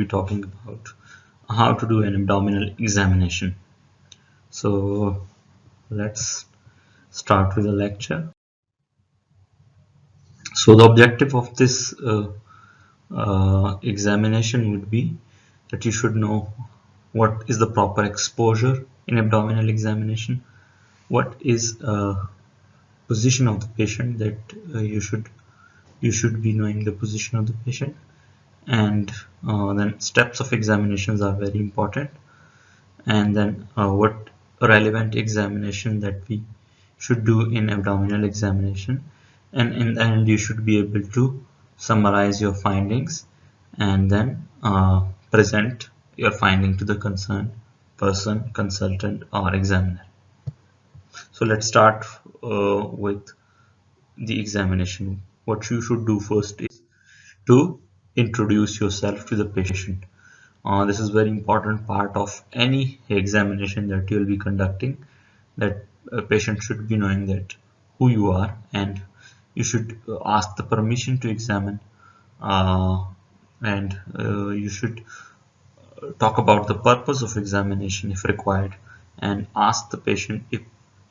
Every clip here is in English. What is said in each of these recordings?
talking about how to do an abdominal examination. So let's start with the lecture. So the objective of this examination would be that you should know what is the proper exposure in abdominal examination, what is position of the patient, that you should be knowing the position of the patient, and then steps of examinations are very important, and then what relevant examination that we should do in abdominal examination, and in the end you should be able to summarize your findings and then present your finding to the concerned person, consultant or examiner. So let's start with the examination. What you should do first is to introduce yourself to the patient. This is very important part of any examination that you will be conducting, that a patient should be knowing that who you are, and you should ask the permission to examine, and you should talk about the purpose of examination if required, and ask the patient if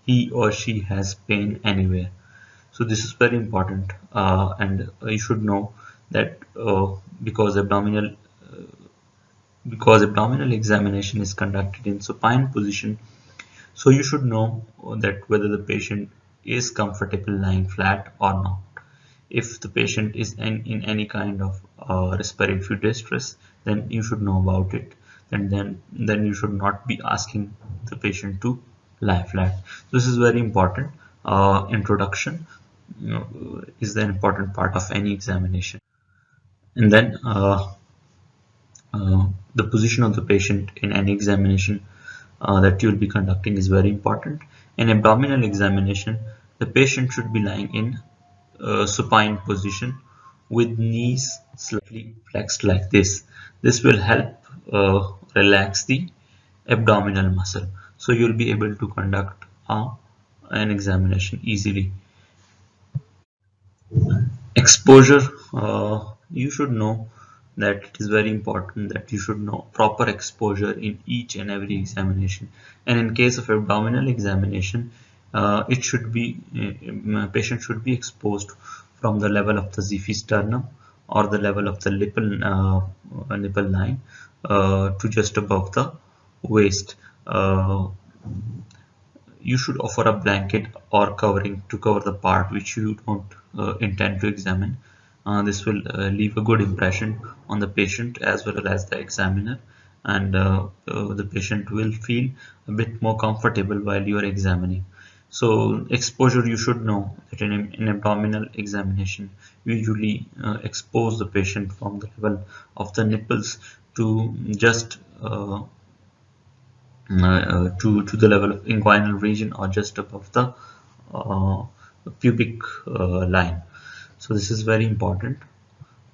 he or she has pain anywhere. So this is very important, and you should know that because abdominal examination is conducted in supine position, so you should know that whether the patient is comfortable lying flat or not. If the patient is in any kind of respiratory distress, then you should know about it, and then you should not be asking the patient to lie flat. This is very important. Introduction is the important part of any examination, and then the position of the patient in any examination that you will be conducting is very important. In abdominal examination, the patient should be lying in supine position with knees slightly flexed like this. This will help relax the abdominal muscle, so you'll be able to conduct an examination easily. Exposure, you should know that it is very important that you should know proper exposure in each and every examination. And in case of abdominal examination, it should be patient should be exposed from the level of the xiphisternum or the level of the nipple line to just above the waist. You should offer a blanket or covering to cover the part which you don't intend to examine. This will leave a good impression on the patient as well as the examiner, and the patient will feel a bit more comfortable while you are examining. So exposure, you should know that in abdominal examination, you usually expose the patient from the level of the nipples to just to the level of inguinal region or just above the pubic line. So this is very important.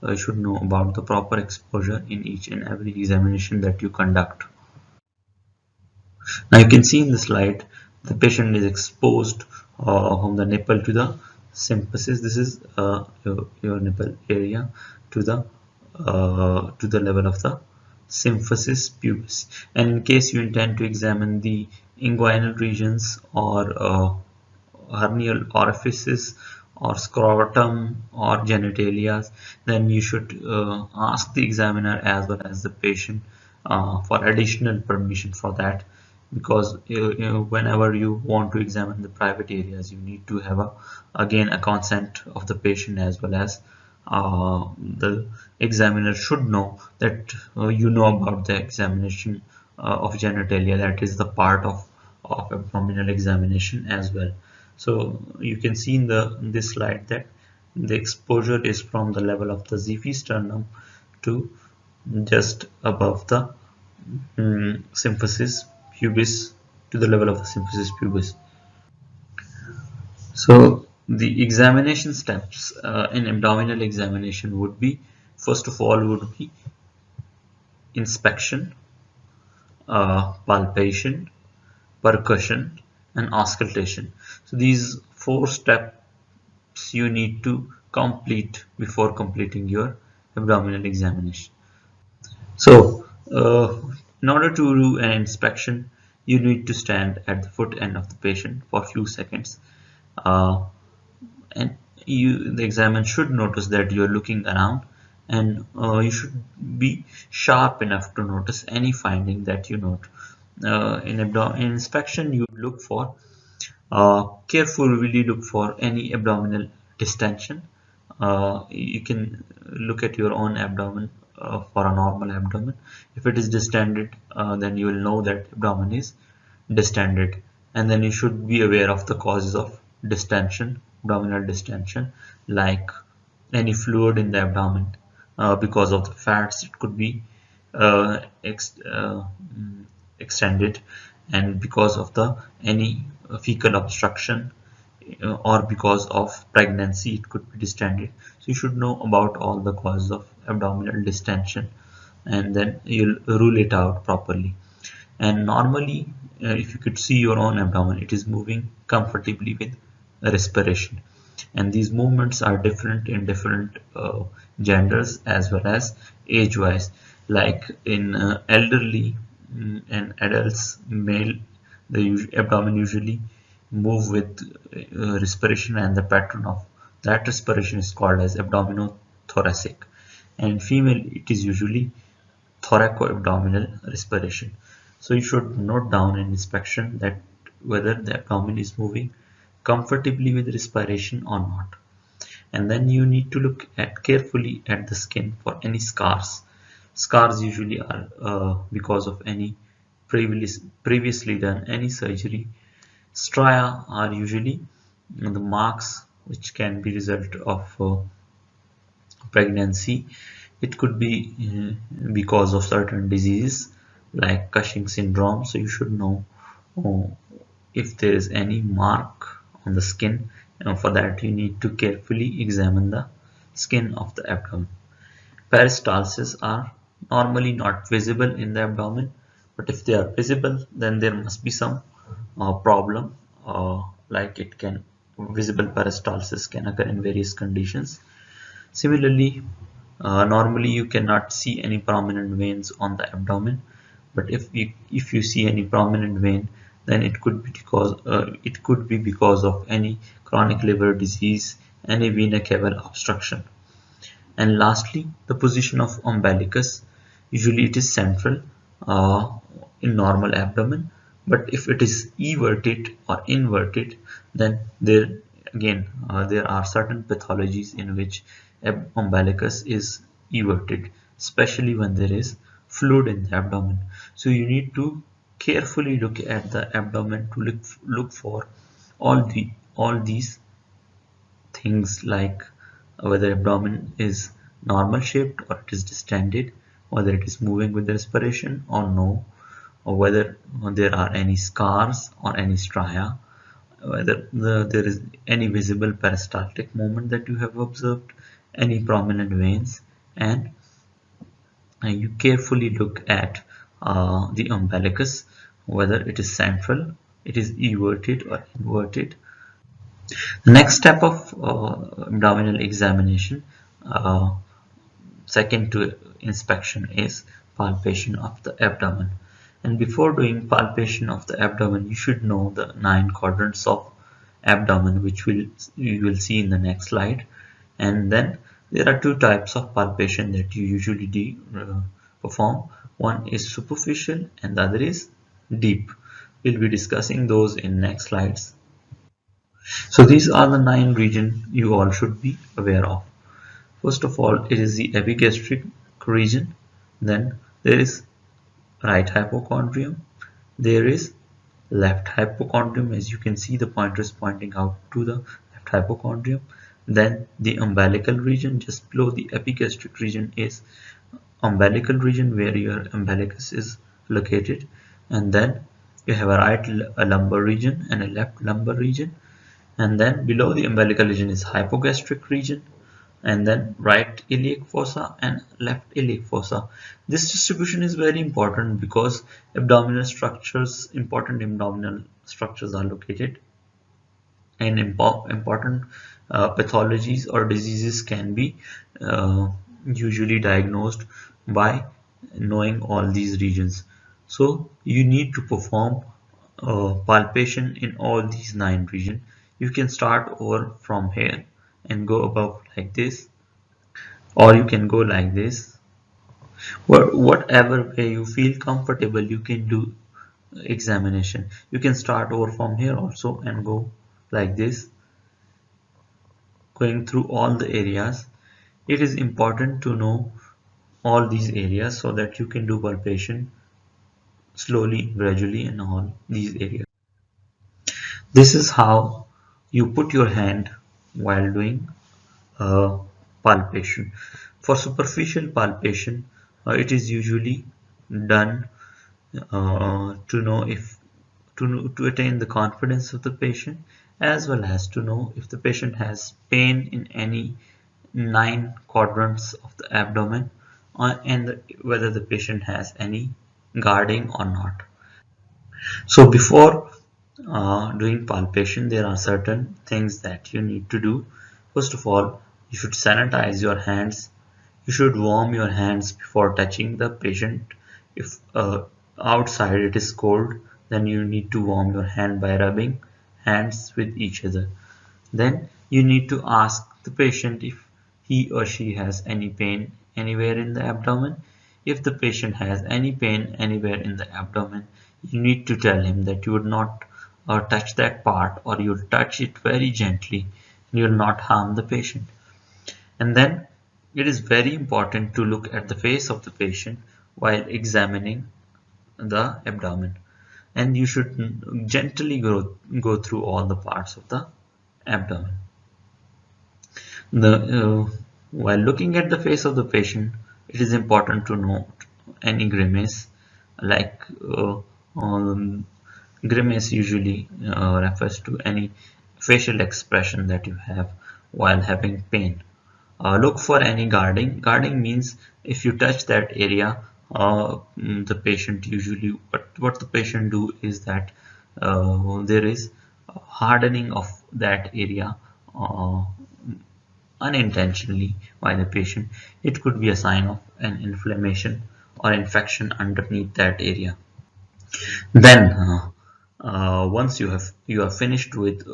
You should know about the proper exposure in each and every examination that you conduct. Now you can see in the slide the patient is exposed from the nipple to the symphysis. This is your nipple area to the level of the symphysis pubis, and in case you intend to examine the inguinal regions or hernial orifices or scrotum or genitalia, then you should ask the examiner as well as the patient for additional permission for that, because whenever you want to examine the private areas, you need to have again a consent of the patient, as well as the examiner should know that you know about the examination of genitalia, that is the part of abdominal examination as well. So you can see in this slide that the exposure is from the level of the xiphisternum to just above the symphysis pubis, to the level of the symphysis pubis. So the examination steps in abdominal examination would be, first of all, would be inspection, palpation, percussion and auscultation. So these 4 steps you need to complete before completing your abdominal examination. So, in order to do an inspection, you need to stand at the foot end of the patient for a few seconds, uh, and the examiner should notice that you are looking around, and you should be sharp enough to notice any finding that you note. In inspection, you look for carefully look for any abdominal distension. You can look at your own abdomen for a normal abdomen. If it is distended, then you will know that abdomen is distended, and then you should be aware of the causes of distension, abdominal distension, like any fluid in the abdomen because of the fats. It could be uh, ex extended, and because of the any fecal obstruction, or because of pregnancy it could be distended. So you should know about all the causes of abdominal distension, and then you'll rule it out properly. And normally, if you could see your own abdomen, it is moving comfortably with respiration, and these movements are different in different genders as well as age wise. Like in elderly and adults, male, the abdomen usually move with respiration, and the pattern of that respiration is called as abdominothoracic, and female it is usually thoraco-abdominal respiration. So you should note down in inspection that whether the abdomen is moving comfortably with respiration or not. And then you need to look at carefully at the skin for any scars. Scars usually are because of any previously done any surgery. Stria are usually the marks which can be result of pregnancy. It could be because of certain diseases like Cushing syndrome. So you should know if there is any mark on the skin. For that you need to carefully examine the skin of the abdomen. Peristalses are normally not visible in the abdomen, but if they are visible, then there must be some problem. Like it can visible peristalsis can occur in various conditions. Similarly, normally you cannot see any prominent veins on the abdomen, but if you see any prominent vein, then it could be because of any chronic liver disease, any vena cava obstruction. And lastly, the position of umbilicus. Usually it is central uh, in normal abdomen, but if it is everted or inverted, then there are certain pathologies in which umbilicus is everted, especially when there is fluid in the abdomen. So you need to carefully look at the abdomen to look for all these things, like whether abdomen is normal shaped or it is distended, whether it is moving with respiration or no, or whether there are any scars or any stria, whether there is any visible peristaltic movement that you have observed, any prominent veins, and you carefully look at the umbilicus, whether it is central, it is everted or inverted. The next step of abdominal examination, uh, second to inspection, is palpation of the abdomen. And before doing palpation of the abdomen, you should know the 9 quadrants of abdomen, which you will see in the next slide. And then there are 2 types of palpation that you usually perform. One is superficial and the other is deep. We'll be discussing those in next slides. So these are the 9 regions you all should be aware of. First of all, it is the epigastric region. Then there is right hypochondrium. There is left hypochondrium. As you can see, the pointers pointing out to the left hypochondrium. Then the umbilical region. Just below the epigastric region is umbilical region, where your umbilicus is located. And then you have a right lumbar region and a left lumbar region. And then below the umbilical region is hypogastric region, and then right iliac fossa and left iliac fossa. This distribution is very important because important abdominal structures are located, and important pathologies or diseases can be usually diagnosed by knowing all these regions. So you need to perform palpation in all these 9 regions. You can start over from here and go above like this, or you can go like this. Whatever way you feel comfortable, you can do examination. You can start over from here also and go like this, going through all the areas. It is important to know all these areas so that you can do palpation slowly, gradually in all these areas. This is how you put your hand while doing palpation. For superficial palpation, it is usually done to know if to attain the confidence of the patient, as well as to know if the patient has pain in any 9 quadrants of the abdomen, and whether the patient has any guarding or not. So before doing palpation, there are certain things that you need to do. First of all, you should sanitize your hands. You should warm your hands before touching the patient. If outside it is cold, then you need to warm your hand by rubbing hands with each other. Then you need to ask the patient if he or she has any pain anywhere in the abdomen. If the patient has any pain anywhere in the abdomen, you need to tell him that you would not touch that part, or you'll touch it very gently and you'll not harm the patient. And then it is very important to look at the face of the patient while examining the abdomen, and you should gently go through all the parts of the abdomen. While looking at the face of the patient, it is important to note any grimace, like grimace usually refers to any facial expression that you have while having pain. Look for any guarding. Guarding means if you touch that area, the patient usually, what the patient do is that there is hardening of that area unintentionally by the patient. It could be a sign of an inflammation or infection underneath that area. Then once you are finished with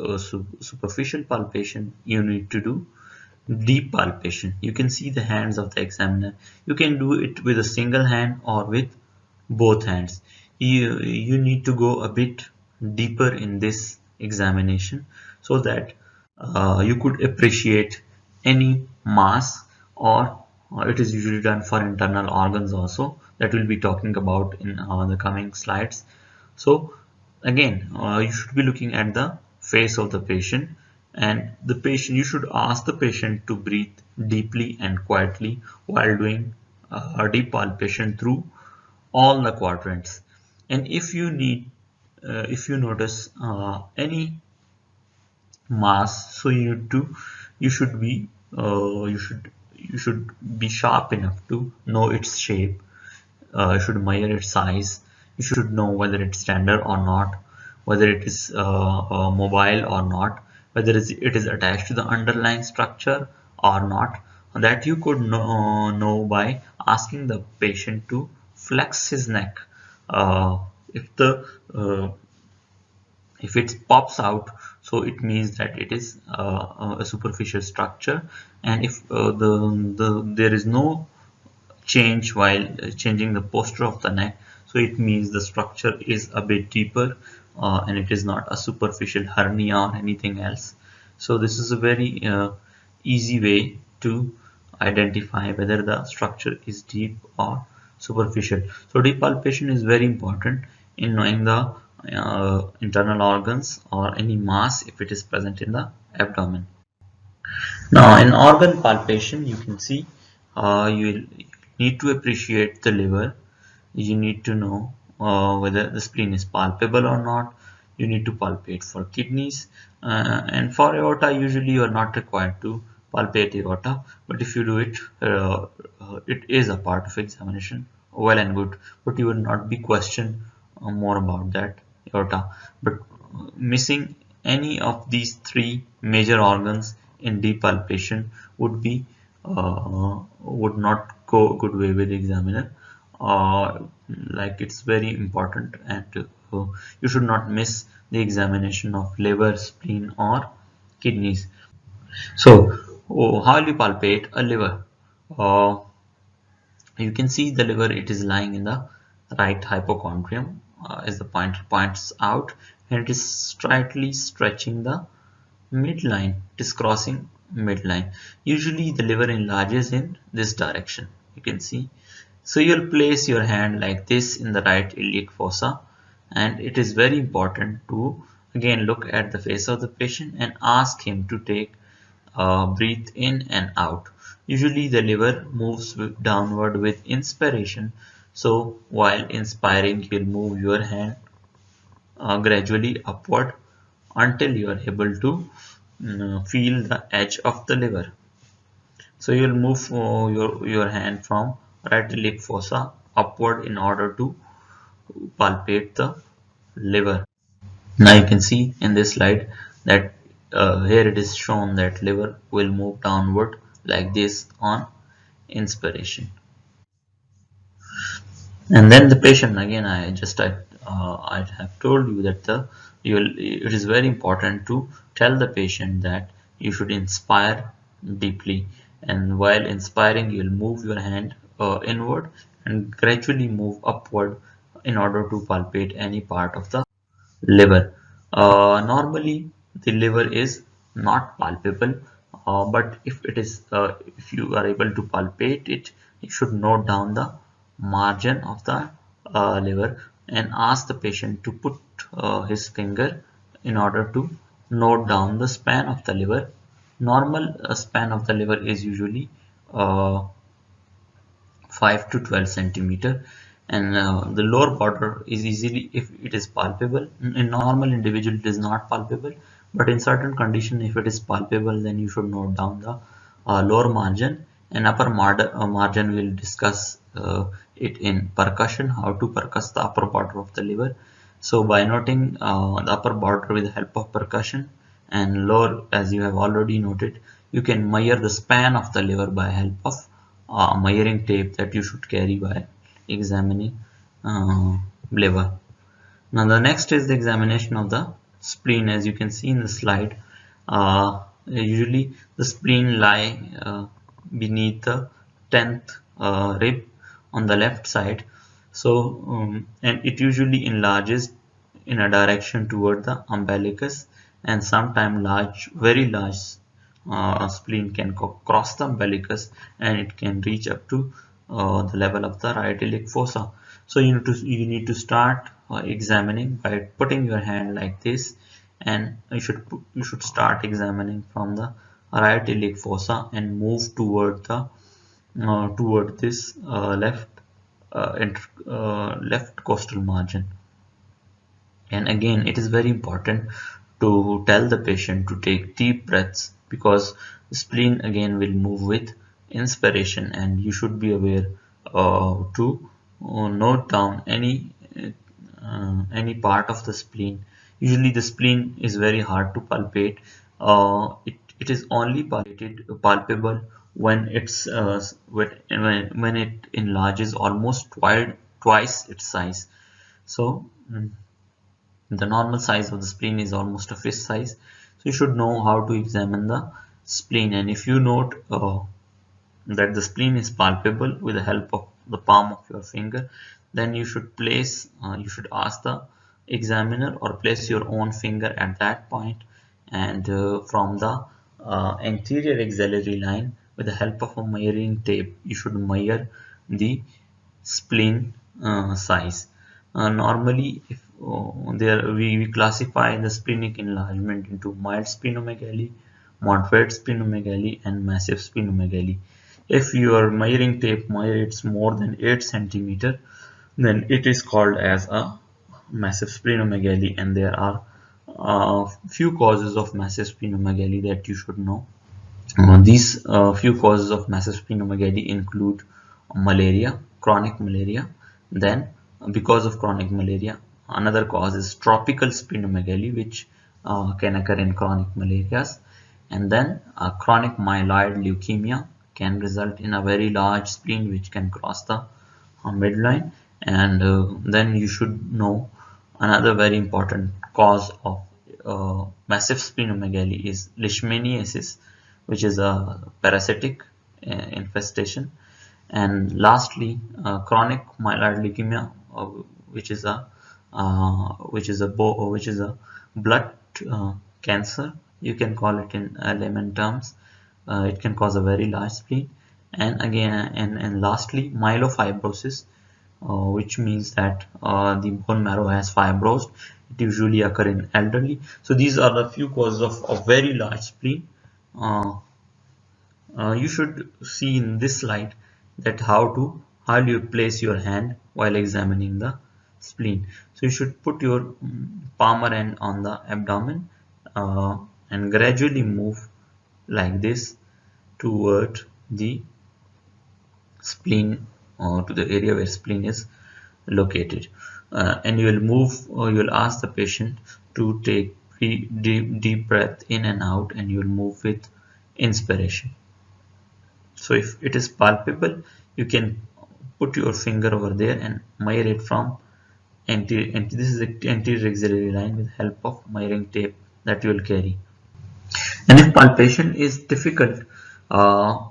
superficial palpation, you need to do deep palpation. You can see the hands of the examiner. You can do it with a single hand or with both hands. You need to go a bit deeper in this examination so that you could appreciate any mass, or it is usually done for internal organs also, that we'll be talking about in the coming slides. So again, you should be looking at the face of the patient, and the patient, you should ask the patient to breathe deeply and quietly while doing a deep palpation through all the quadrants. And if you need if you notice any mass, so you should be sharp enough to know its shape. You should measure its size. You should know whether it's standard or not, whether it is mobile or not, whether it is attached to the underlying structure or not. That you could know by asking the patient to flex his neck. If the if it pops out, so it means that it is a superficial structure, and if there is no change while changing the posture of the neck, so it means the structure is a bit deeper, and it is not a superficial hernia or anything else. So this is a very easy way to identify whether the structure is deep or superficial. So deep palpation is very important in knowing the internal organs or any mass if it is present in the abdomen. Now in organ palpation, you can see you need to appreciate the liver. You need to know whether the spleen is palpable or not. You need to palpate for kidneys, and for aorta usually you are not required to palpate aorta, but if you do it, it is a part of examination, well and good, but you will not be questioned more about that aorta. But missing any of these 3 major organs in deep palpation would not go a good way with the examiner. like it's very important, and you should not miss the examination of liver, spleen or kidneys. So how will you palpate a liver? uh, you can see the liver, it is lying in the right hypochondrium, as the pointer points out, and it is slightly stretching the midline. It is crossing midline. Usually the liver enlarges in this direction, you can see. So you'll place your hand like this in the right iliac fossa, and it is very important to again look at the face of the patient and ask him to take breathe in and out. Usually the liver moves downward with inspiration. So while inspiring, you'll move your hand gradually upward until you are able to feel the edge of the liver. So you'll move your hand from right iliac fossa upward in order to palpate the liver. Now you can see in this slide that here it is shown that liver will move downward like this on inspiration. And then the patient, again I have told you that it is very important to tell the patient that you should inspire deeply, and while inspiring you'll move your hand inward and gradually move upward in order to palpate any part of the liver. Normally the liver is not palpable, but if you are able to palpate it, you should note down the margin of the liver and ask the patient to put his finger in order to note down the span of the liver. Normal span of the liver is usually uh, 5 to 12 centimeter, and the lower border is easily, if it is palpable in normal individual it is not palpable, but in certain condition if it is palpable then you should note down the lower margin. And margin we'll discuss it in percussion, how to percuss the upper border of the liver. So by noting the upper border with the help of percussion and lower, as you have already noted, you can measure the span of the liver by help of measuring tape that you should carry by examining liver. Now the next is the examination of the spleen. As you can see in the slide, usually the spleen lie beneath the 10th rib on the left side. So and it usually enlarges in a direction toward the umbilicus, and sometimes very large spleen can cross the umbilicus and it can reach up to the level of the right iliac fossa. So you need to start examining by putting your hand like this, and you should start examining from the right iliac fossa and move toward this left costal margin. And again, it is very important to tell the patient to take deep breaths, because the spleen again will move with inspiration, and you should be aware to note down any part of the spleen. Usually the spleen is very hard to palpate. It is only palpable when when it enlarges almost twice its size. So the normal size of the spleen is almost a fist size. So you should know how to examine the spleen, and if you note that the spleen is palpable with the help of the palm of your finger, then you should ask the examiner or place your own finger at that point, and from the anterior axillary line with the help of a measuring tape you should measure the spleen size. Normally, if we classify the splenic enlargement into mild splenomegaly, moderate splenomegaly, and massive splenomegaly. If your measuring tape measures more than 8 centimeter, then it is called as a massive splenomegaly, and there are few causes of massive splenomegaly that you should know. These few causes of massive splenomegaly include malaria, chronic malaria. Then, because of chronic malaria, another cause is tropical splenomegaly, which can occur in chronic malarias. And then chronic myeloid leukemia can result in a very large spleen which can cross the midline. And then you should know another very important cause of massive splenomegaly is leishmaniasis, which is a parasitic infestation. And lastly, chronic myeloid leukemia, which is a which is a blood cancer. You can call it in layman terms. It can cause a very large spleen. And again, and lastly, myelofibrosis, which means that the bone marrow has fibrosed. It usually occur in elderly. So these are the few causes of very large spleen. Uh, you should see in this slide that how do you place your hand while examining the spleen. So you should put your palmar end on the abdomen and gradually move like this toward the spleen, to the area where spleen is located, and you will move, or you will ask the patient to take deep breath in and out, and you will move with inspiration. So if it is palpable, you can put your finger over there and measure it from this is the anterior axillary line with help of measuring tape that you will carry. And if palpation is difficult, uh,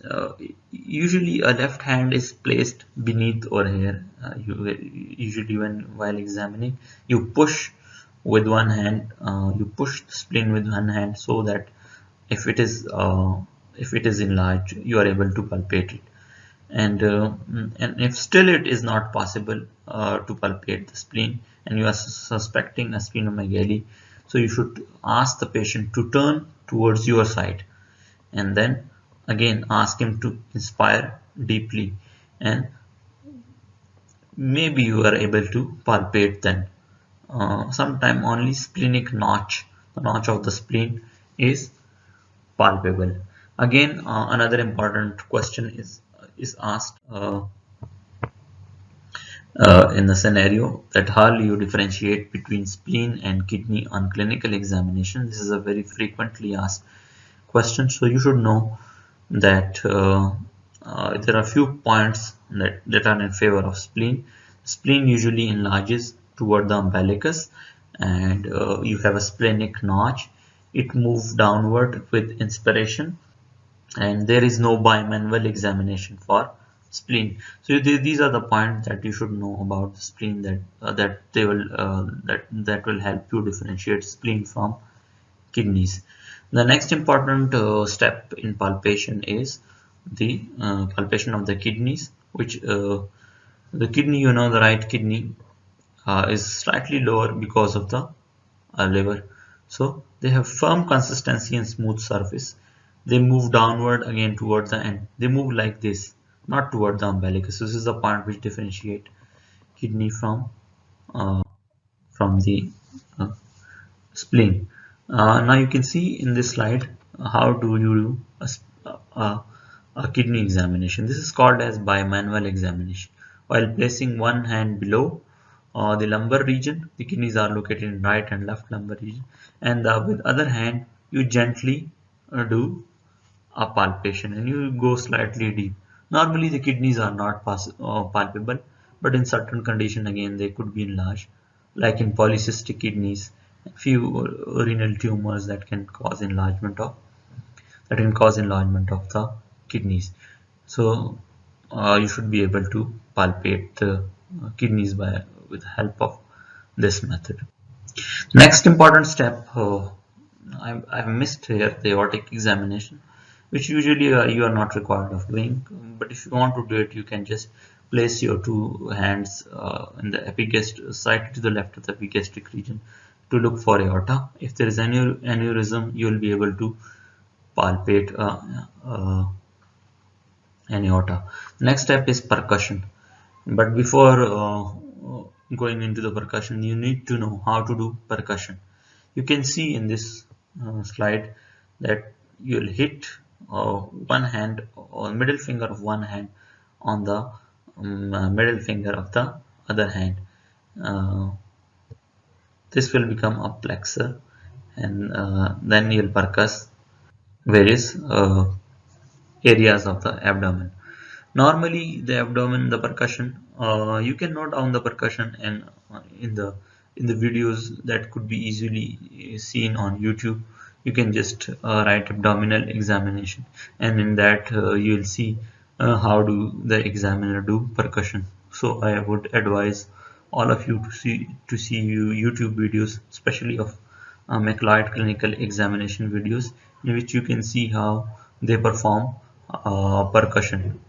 uh, usually a left hand is placed beneath or here. Usually while examining, you push with one hand, you push the spleen with one hand, so that if it is enlarged, you are able to palpate it. And if still it is not possible to palpate the spleen, and you are suspecting a splenomegaly, so you should ask the patient to turn towards your side, and then again ask him to inspire deeply, and maybe you are able to palpate then. Sometime only splenic notch, the notch of the spleen, is palpable. Again, another important question is asked in the scenario that how do you differentiate between spleen and kidney on clinical examination. This is a very frequently asked question, so you should know that there are few points that are in favor of spleen. Spleen usually enlarges toward the umbilicus, and you have a splenic notch. It moves downward with inspiration, and there is no bimanual examination for spleen. So these are the points that you should know about the spleen, that will help you differentiate spleen from kidneys. The next important step in palpation is the palpation of the kidneys, which the kidney, the right kidney is slightly lower because of the liver. So they have firm consistency and smooth surface. They move downward again towards the end. They move like this, not toward the umbilicus. So this is the point which differentiate kidney from the spleen. Now you can see in this slide how do you do a kidney examination. This is called as bimanual examination. While placing one hand below the lumbar region, the kidneys are located in right and left lumbar region, and with other hand you gently do a palpation, and you go slightly deep. Normally the kidneys are not palpable, but in certain condition again they could be enlarged, like in polycystic kidneys, few renal tumors that can cause enlargement of the kidneys. So you should be able to palpate the kidneys with help of this method. Next important step, I've missed here the aortic examination, which usually you are not required of doing, but if you want to do it, you can just place your two hands in the epigastric side to the left of the epigastric region to look for aorta. If there is any aneurysm, you will be able to palpate an aorta. Next step is percussion, but before going into the percussion, you need to know how to do percussion. You can see in this slide that you will hit one hand or middle finger of one hand on the middle finger of the other hand. This will become a plexor, and then you'll percuss various areas of the abdomen. Normally, the abdomen, the percussion, you can note down the percussion and in the videos that could be easily seen on YouTube. You can just write abdominal examination, and in that you will see how do the examiner do percussion. So I would advise all of you to see YouTube videos, especially of McLeod clinical examination videos, in which you can see how they perform percussion.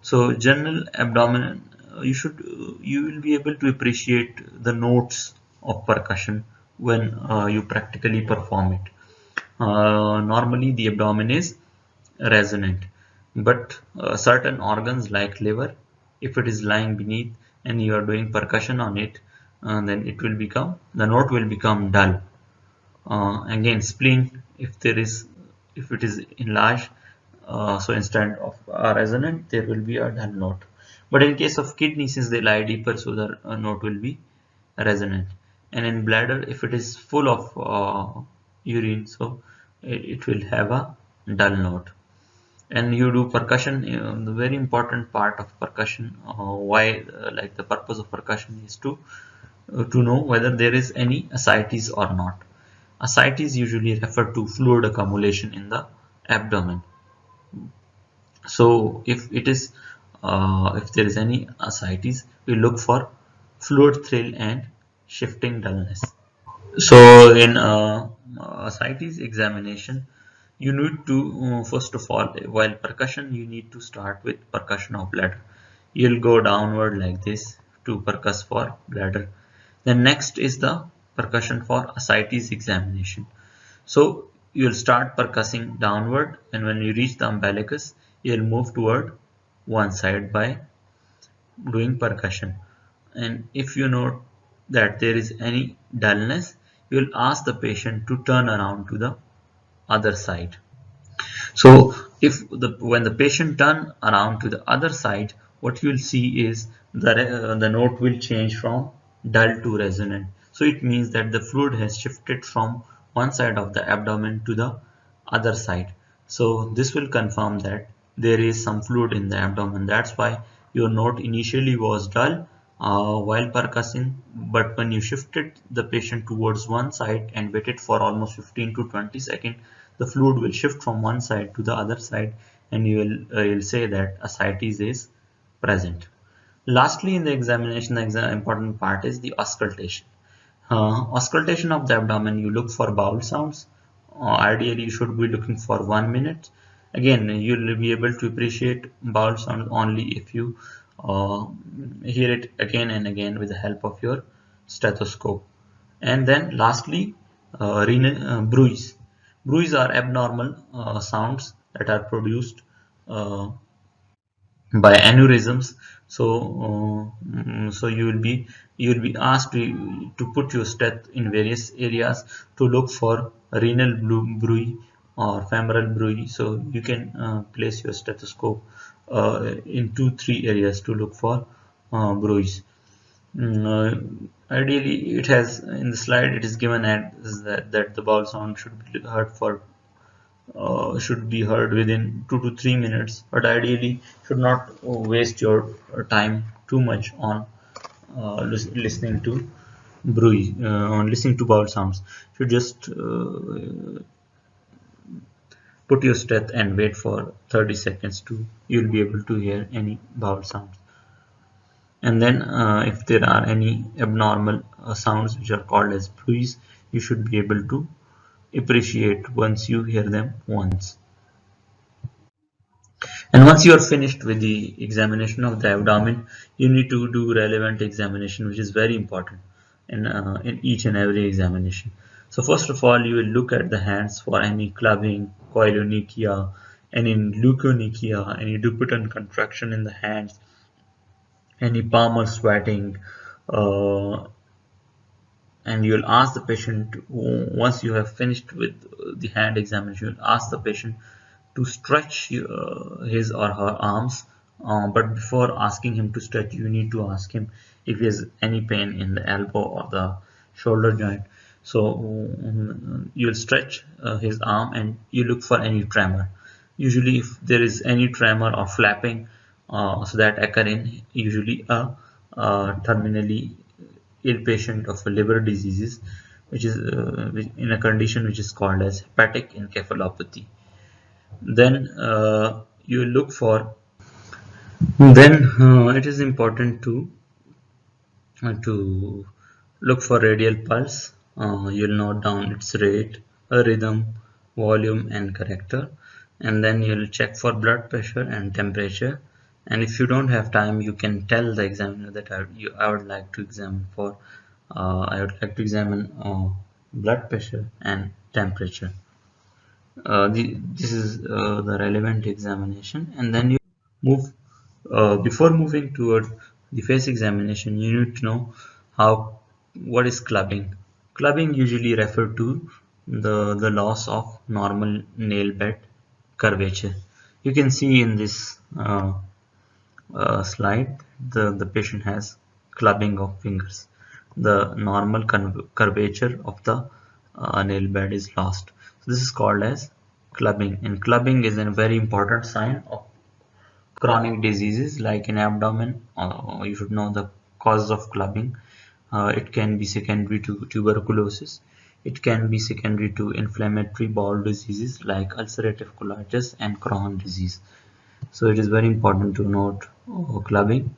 So general abdomen, you will be able to appreciate the notes of percussion when you practically perform it. Normally the abdomen is resonant, but certain organs like liver, if it is lying beneath and you are doing percussion on it, then the note will become dull. Again, spleen, if it is enlarged, so instead of a resonant, there will be a dull note. But in case of kidney, since they lie deeper, so the note will be resonant. And in bladder, if it is full of urine, so it will have a dull note. And you do percussion, the very important part of percussion, like the purpose of percussion is to know whether there is any ascites or not. Ascites usually refer to fluid accumulation in the abdomen. So if there is any ascites, we look for fluid thrill and shifting dullness. So in ascites examination, you need to first of all, while percussion, you need to start with percussion of bladder. You'll go downward like this to percuss for bladder. Then next is the percussion for ascites examination. So you'll start percussing downward, and when you reach the umbilicus, you'll move toward one side by doing percussion. And if you note that there is any dullness, you'll ask the patient to turn around to the other side. So when the patient turn around to the other side, what you will see is the note will change from dull to resonant. So it means that the fluid has shifted from one side of the abdomen to the other side. So this will confirm that there is some fluid in the abdomen. That's why your note initially was dull while percussing, but when you shifted the patient towards one side and waited for almost 15 to 20 seconds, the fluid will shift from one side to the other side, and you'll say that ascites is present. Lastly, in the examination, the important part is the auscultation. Auscultation of the abdomen, you look for bowel sounds. Ideally, you should be looking for 1 minute. Again, you'll be able to appreciate bowel sound only if you hear it again and again with the help of your stethoscope. And then lastly, renal bruits. Bruits are abnormal sounds that are produced uh, by aneurysms. So so you will be asked to put your stent in various areas to look for renal bruit or femoral bruit. So you can place your stethoscope in 2-3 areas to look for bruits. Ideally, it has in the slide it is given as that the bowel sound should be heard within 2 to 3 minutes, but ideally should not waste your time too much on listening to on listening to bowel sounds. You just put your steth and wait for 30 seconds to you'll be able to hear any bowel sounds. And then if there are any abnormal sounds which are called as bruits, you should be able to appreciate once you hear them once. And once you are finished with the examination of the abdomen, you need to do relevant examination, which is very important in each and every examination. So first of all, you will look at the hands for any clubbing, KOILONYCHIA, any leukonychia, any dupitant contraction in the hands, any palmar sweating, uh, and you will ask the patient, once you have finished with the hand examination, you will ask the patient to stretch his or her arms, but before asking him to stretch, you need to ask him if he has any pain in the elbow or the shoulder joint. So you'll stretch his arm and you look for any tremor. Usually if there is any tremor or flapping, so that occur in usually a terminally ill patient of liver diseases, which is in a condition which is called as hepatic encephalopathy. Then you look for then it is important to look for radial pulse. You'll note down its rate, rhythm, volume and character, and then you'll check for blood pressure and temperature. And if you don't have time, you can tell the examiner that I would like to examine for I would like to examine blood pressure and temperature. This is the relevant examination, and then you move before moving toward the face examination. You need to know what is clubbing. Clubbing usually refer to the loss of normal nail bed curvature. You can see in this slide the patient has clubbing of fingers. The normal curvature of the nail bed is lost. So this is called as clubbing, and clubbing is a very important sign of chronic diseases like in abdomen. You should know the causes of clubbing. It can be secondary to tuberculosis. It can be secondary to inflammatory bowel diseases like ulcerative colitis and Crohn's disease. So it is very important to note clubbing.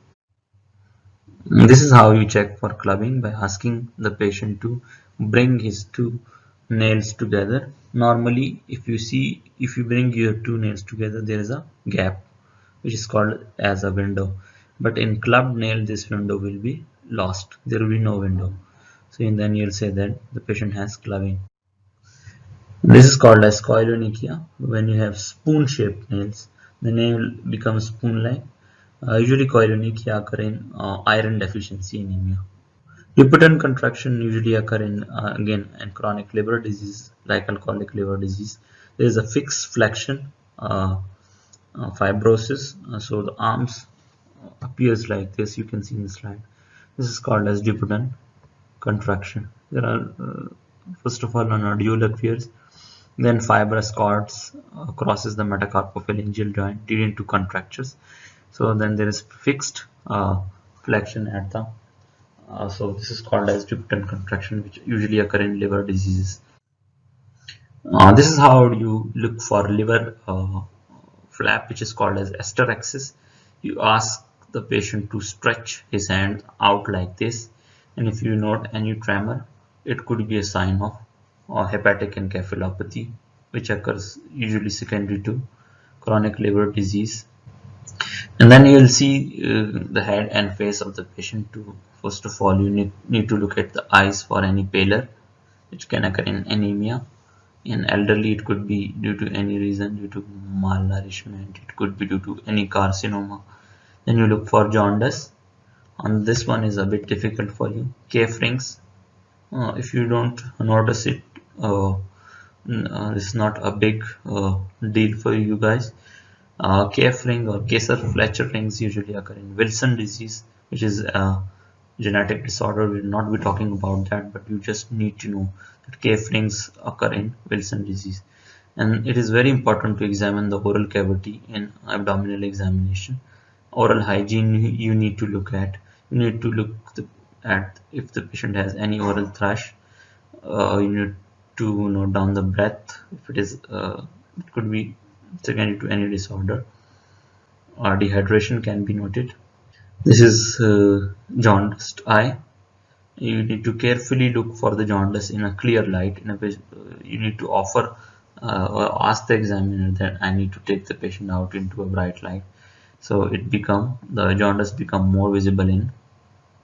This is how you check for clubbing, by asking the patient to bring his two nails together. Normally, if you bring your two nails together, there is a gap which is called as a window. But in clubbed nail, this window will be lost. There will be no window. So and then you'll say that the patient has clubbing. This is called as KOILONYCHIA. When you have spoon-shaped nails, the nail becomes spoon-like. Usually KOILONYCHIA occur in iron deficiency anemia. Repeated contraction usually occur in again in chronic liver disease like alcoholic liver disease. There is a fixed flexion, fibrosis. So the arms appears like this. You can see in the slide. This is called as Dupuytren contraction. There are first of all a nodule appears, then fibrous cords crosses the metacarpophalangeal joint leading to contractures. So then there is fixed flexion at the so this is called as Dupuytren contraction, which usually occur in liver diseases. This is how you look for liver flap, which is called as ASTERIXIS. You ask the patient to stretch his hand out like this, and if you note any tremor, it could be a sign of hepatic encephalopathy, which occurs usually secondary to chronic liver disease. And then you will see the head and face of the patient too. First of all, you need to look at the eyes for any pallor, which can occur in anemia. In elderly, it could be due to any reason, due to malnourishment. It could be due to any carcinoma. Then you look for jaundice. And this one is a bit difficult for you. Cave rings. If you don't notice it, it's not a big deal for you guys. KF ring or KAYSER-FLEISCHER rings usually occur in Wilson disease, which is a genetic disorder. We will not be talking about that, but you just need to know that KF rings occur in Wilson disease. And it is very important to examine the oral cavity in abdominal examination. Oral hygiene you need to look at. You need to look at if the patient has any oral thrush. You need to note down the breath. If it is, it could be secondary to any disorder. Dehydration can be noted. This is jaundiced eye. You need to carefully look for the jaundice in a clear light. You need to offer or ask the examiner that I need to take the patient out into a bright light. So the jaundice become more visible in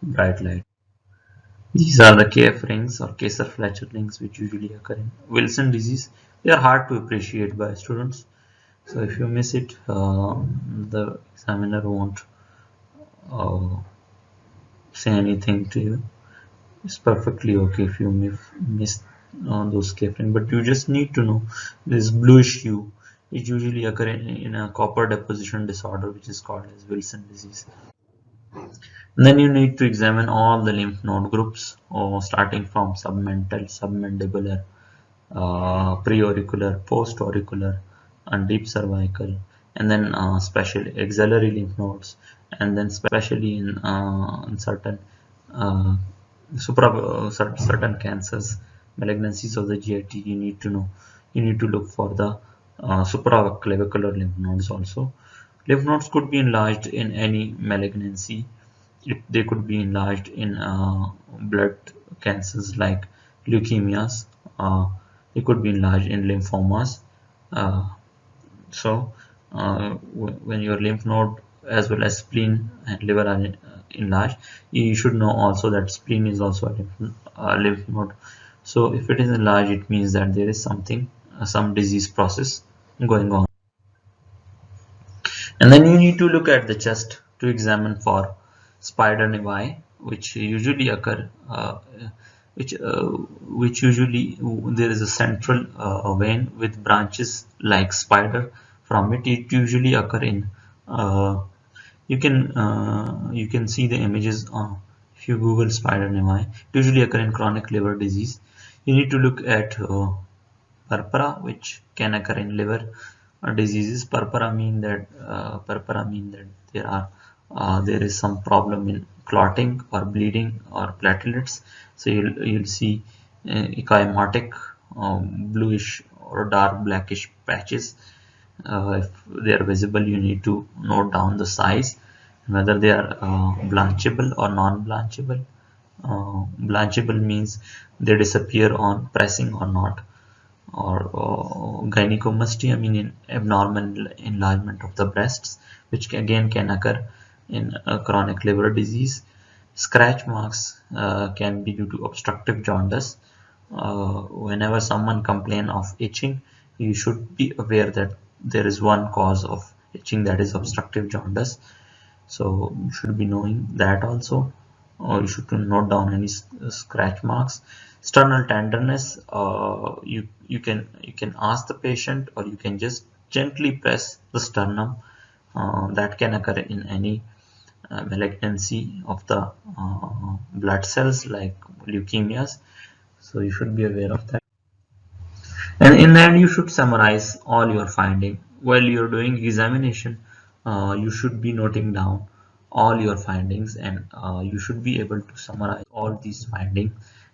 bright light. These are the KF rings or KAYSER-FLEISCHER rings, which usually occur in Wilson disease. They are hard to appreciate by students. So if you miss it, the examiner won't say anything to you. It's perfectly okay if you miss those KF rings, but you just need to know this bluish hue. It usually occur in a copper deposition disorder, which is called as Wilson disease. And then you need to examine all the lymph node groups, starting from submental, submandibular, preauricular, postauricular, and deep cervical, and then especially axillary lymph nodes, and then especially in certain uh, certain cancers, malignancies of the GIT, you need to look for the supraclavicular lymph nodes also. Lymph nodes could be enlarged in any malignancy. They could be enlarged in blood cancers like leukemias. They could be enlarged in lymphomas. Uh, when your lymph node as well as spleen and liver are enlarged, you should know also that spleen is also a lymph node. So if it is enlarged, it means that there is something, some disease process going on. And then you need to look at the chest to examine for spider nevi, which usually occur, which usually there is a central vein with branches like spider from it. It usually occur in you can see the images if you Google spider nevi. It usually occur in chronic liver disease. You need to look at purpura, which can occur in liver diseases. Purpura mean that there is some problem in clotting or bleeding or platelets. So you'll see ecchymotic bluish or dark blackish patches. If they are visible, you need to note down the size, whether they are blanchable or non-blanchable. Blanchable means they disappear on pressing or not, or gynecomastia meaning abnormal enlargement of the breasts, which again can occur in chronic liver disease. Scratch marks can be due to obstructive jaundice. Whenever someone complains of itching, you should be aware that there is one cause of itching, that is obstructive jaundice. So you should be knowing that also, or you should note down any scratch marks. Sternal tenderness, you can ask the patient, or you can just gently press the sternum. That can occur in any malignancy of the blood cells like leukemias. So you should be aware of that. And in the end, you should summarize all your finding. While you're doing examination, you should be noting down all your findings, and you should be able to summarize all these findings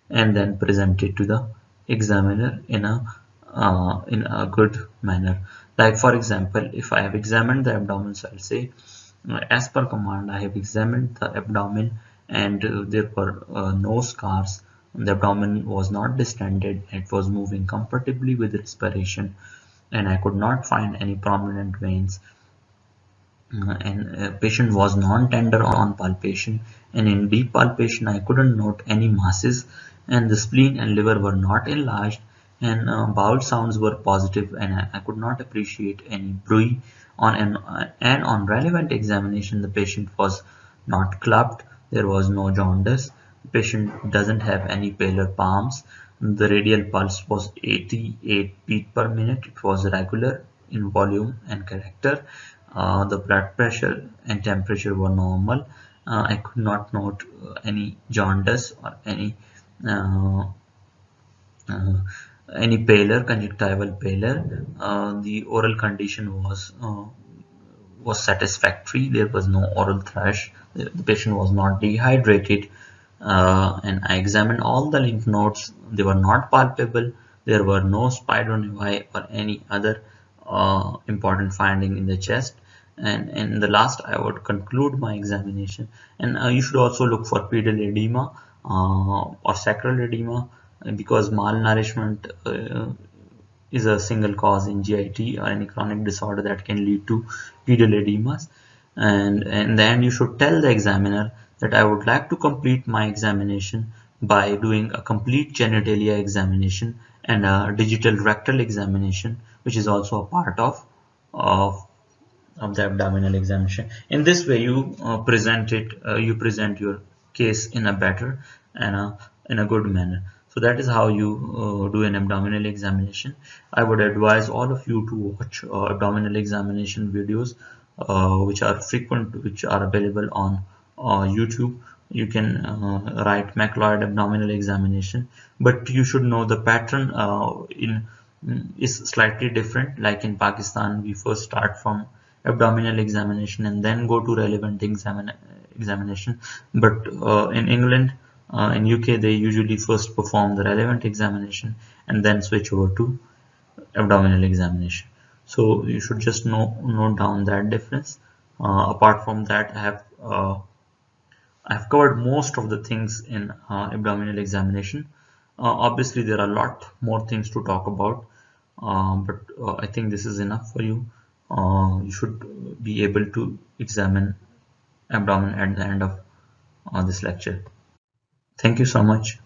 and then present it to the examiner in a good manner. Like for example, if I have examined the abdomen, so I'll say, as per command, I have examined the abdomen, and there were no scars. The abdomen was not distended, it was moving comfortably with respiration, and I could not find any prominent veins. And patient was non-tender on palpation, and in deep palpation I couldn't note any masses, and the spleen and liver were not enlarged, and bowel sounds were positive, and I could not appreciate any bruit and on relevant examination the patient was not clubbed, there was no jaundice, the patient doesn't have any paler palms, the radial pulse was 88 beat per minute, it was regular in volume and character. The blood pressure and temperature were normal. I could not note any jaundice or uh, any pallor, conjunctival pallor. The oral condition was satisfactory. There was no oral thrush. The patient was not dehydrated. And I examined all the lymph nodes. They were not palpable. There were no spider nevi or any other important finding in the chest. And in the last, I would conclude my examination. And you should also look for pedal edema or sacral edema, because malnourishment is a single cause in GIT or any chronic disorder that can lead to pedal edemas. And then you should tell the examiner that I would like to complete my examination by doing a complete genitalia examination and a digital rectal examination, which is also a part of the abdominal examination. In this way, you present your case in a better and in a good manner. So that is how you do an abdominal examination. I would advise all of you to watch abdominal examination videos, which are frequent, which are available on YouTube. You can write macroid abdominal examination, but you should know the pattern is slightly different. Like in Pakistan, we first start from abdominal examination and then go to relevant examination. But in England, in UK, they usually first perform the relevant examination and then switch over to abdominal examination. So you should just note down that difference. Apart from that, I have covered most of the things in abdominal examination. Obviously, there are a lot more things to talk about, but I think this is enough for you. You should be able to examine abdomen at the end of this lecture. Thank you so much.